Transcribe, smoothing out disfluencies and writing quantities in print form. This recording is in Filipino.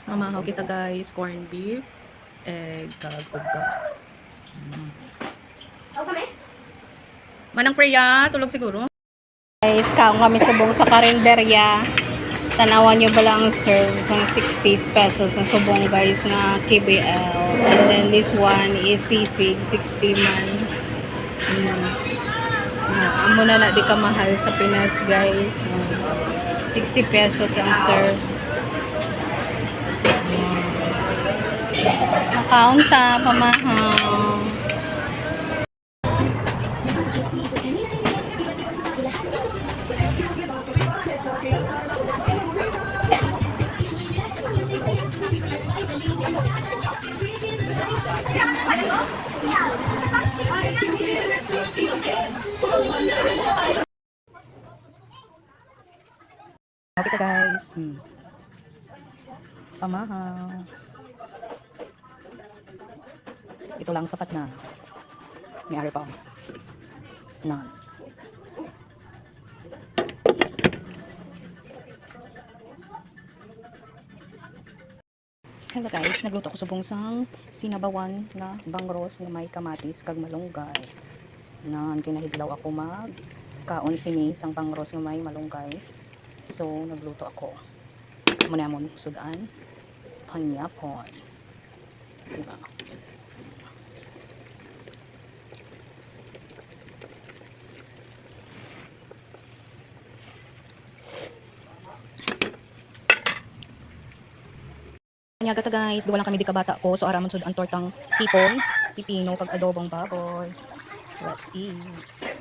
Mamahaw kita guys, corned beef, egg, kag uga. Manang Priya, tulog siguro. Guys, kaong kami subong sa karinderya. Tanawan nyo ba lang serve isang 60 pesos na subong guys na KBL. And then this one is sisig, 60 man. Amo na di ka mahal sa Pinas guys. 60 pesos ang serve. Nakaunta, pamahal. Okay guys. Pamahaw. Ito lang sapat na. May ari pa. Nan. Hello guys, nagluto ko subong sang sinabawan nga bangros nga may kamatis kag malunggay. Nan kinahidlaw ako mag kaon sini sang bangros nga may malunggay. So nagluto ako. Muna mo sudan panyapon. Diba? Kanya gata guys, duwa lang kami di kabata ko. So araman sud ang tortang hipon, pipino kag adobong baboy. Let's eat.